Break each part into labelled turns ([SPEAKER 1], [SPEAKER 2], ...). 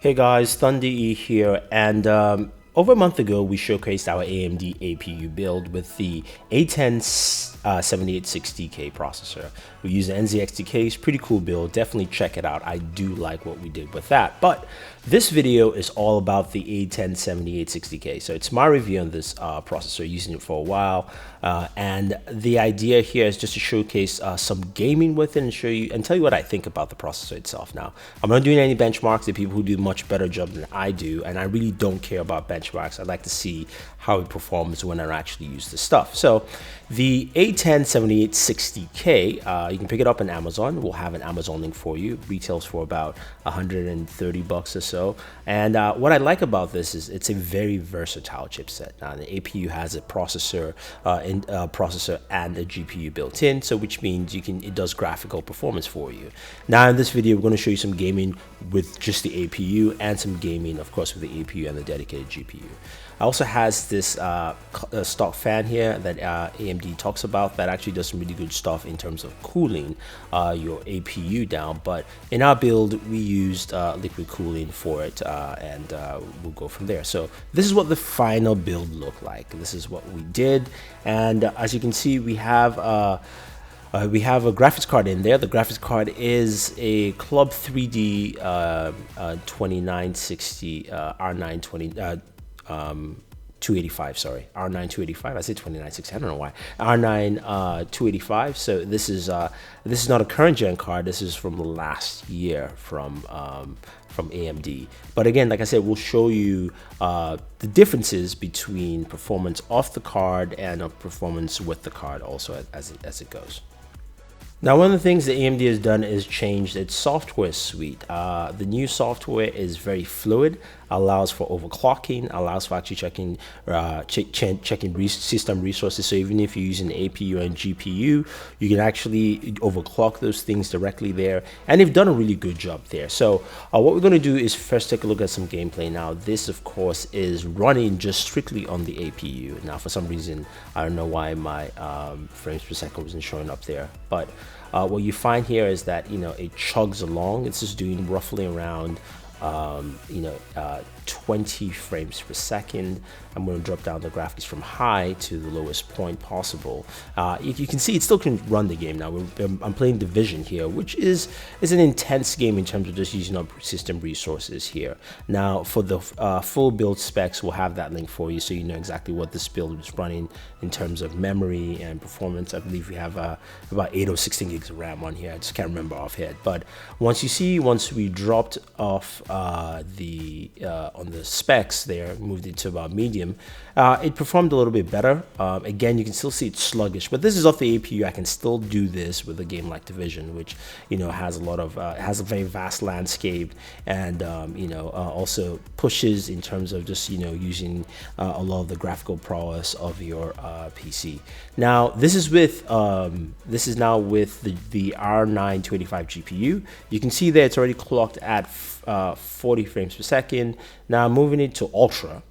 [SPEAKER 1] Hey guys, Thunder E here, and over a month ago we showcased our AMD APU build with the A10 7860K processor. We use the NZXT-K, it's pretty cool build, definitely check it out. I do like what we did with that, but this video is all about the A10 7860K. So it's my review on this processor, using it for a while, and the idea here is just to showcase some gaming with it and show you and tell you what I think about the processor itself. Now, I'm not doing any benchmarks. There are people who do much better job than I do, and I really don't care about benchmarks. I'd like to see how it performs when I actually use this stuff. So the A10 7860K, you can pick it up on Amazon. We'll have an Amazon link for you. Retails for about 130 bucks or so. And what I like about this is it's a very versatile chipset. Now, the APU has a processor, processor and a GPU built in, so which means it does graphical performance for you. Now, in this video, we're going to show you some gaming with just the APU and some gaming, of course, with the APU and the dedicated GPU. It also has this stock fan here that AMD talks about that actually does some really good stuff in terms of cooling your APU down. But in our build, we used liquid cooling for it, and we'll go from there. So this is what the final build looked like. This is what we did, and as you can see, we have a graphics card in there. The graphics card is a Club 3D 2960 R9 285, sorry, R9 285. I said 2960. I don't know why. R9 285. So this is not a current gen card. This is from last year from AMD. But again, like I said, we'll show you the differences between performance off the card and performance with the card also as it goes. Now, one of the things that AMD has done is changed its software suite. The new software is very fluid, allows for overclocking, allows for actually checking system resources. So even if you're using APU and GPU, you can actually overclock those things directly there. And they've done a really good job there. So what we're going to do is first take a look at some gameplay. Now, this, of course, is running just strictly on the APU. Now, for some reason, I don't know why my frames per second wasn't showing up there, but what you find here is that it chugs along. It's just doing roughly around 20 frames per second. I'm going to drop down the graphics from high to the lowest point possible. You can see it still can run the game. Now I'm playing Division here, which is an intense game in terms of just using up system resources here. Now for the full build specs, we'll have that link for you so you know exactly what this build is running in terms of memory and performance. I believe we have about 8 or 16 gigs of RAM on here. I just can't remember offhand. But once we dropped off on the specs there, moved it to about medium, it performed a little bit better. Again, you can still see it's sluggish, but this is off the APU. I can still do this with a game like Division, which has a lot of has a very vast landscape, and also pushes in terms of just using a lot of the graphical prowess of your PC. Now this is now with the R9 285 GPU. You can see there it's already clocked at 40 frames per second. Now moving it to Ultra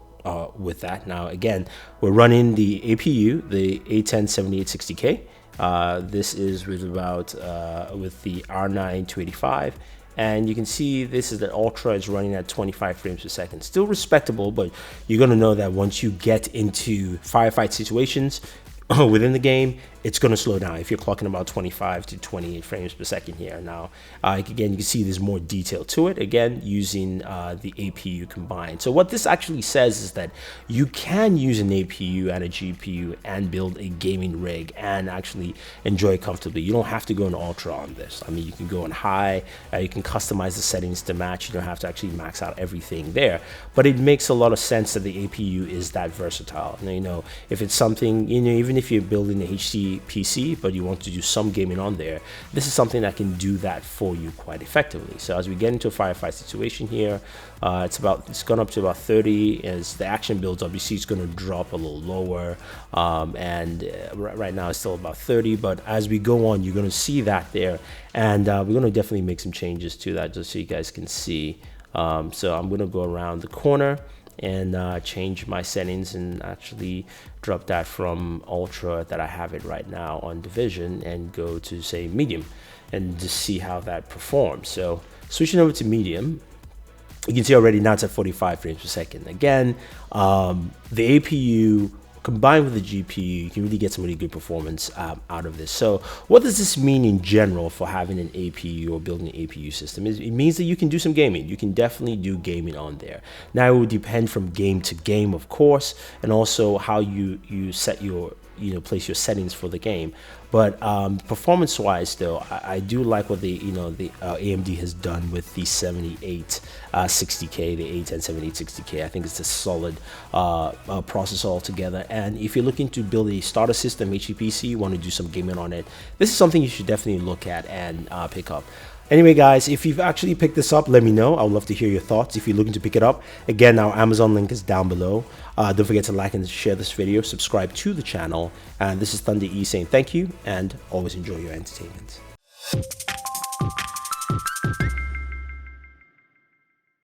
[SPEAKER 1] with that. Now again, we're running the APU, the A10 7860K. This is with the R9 285. And you can see this is the Ultra is running at 25 frames per second. Still respectable, but you're going to know that once you get into firefight situations within the game, it's going to slow down if you're clocking about 25 to 28 frames per second here. Now, again, you can see there's more detail to it, again, using the APU combined. So what this actually says is that you can use an APU and a GPU and build a gaming rig and actually enjoy it comfortably. You don't have to go on Ultra on this. I mean, you can go on high, you can customize the settings to match. You don't have to actually max out everything there. But it makes a lot of sense that the APU is that versatile. Now, if it's something, even if you're building a HD PC but you want to do some gaming on there, this is something that can do that for you quite effectively. So as we get into a firefight situation here, it's gone up to about 30. As the action builds up, you see it's going to drop a little lower, and right now it's still about 30, but as we go on, you're going to see that there, and we're going to definitely make some changes to that just so you guys can see. So I'm going to go around the corner and change my settings and actually drop that from Ultra that I have it right now on Division and go to, say, medium, and just see how that performs. So switching over to medium, You can see already now it's at 45 frames per second. Again, the APU combined with the GPU, you can really get some really good performance out of this. So what does this mean in general for having an APU or building an APU system? It means that you can do some gaming. You can definitely do gaming on there. Now it will depend from game to game, of course, and also how you set your place your settings for the game. But performance wise though, I do like what the AMD has done with the 7860K, the A10 7860K. I think it's a solid processor altogether. And if you're looking to build a starter system HPC, you want to do some gaming on it, this is something you should definitely look at and pick up. Anyway, guys, if you've actually picked this up, let me know. I would love to hear your thoughts if you're looking to pick it up. Again, our Amazon link is down below. Don't forget to like and share this video, subscribe to the channel. And this is Thunder E saying thank you and always enjoy your entertainment.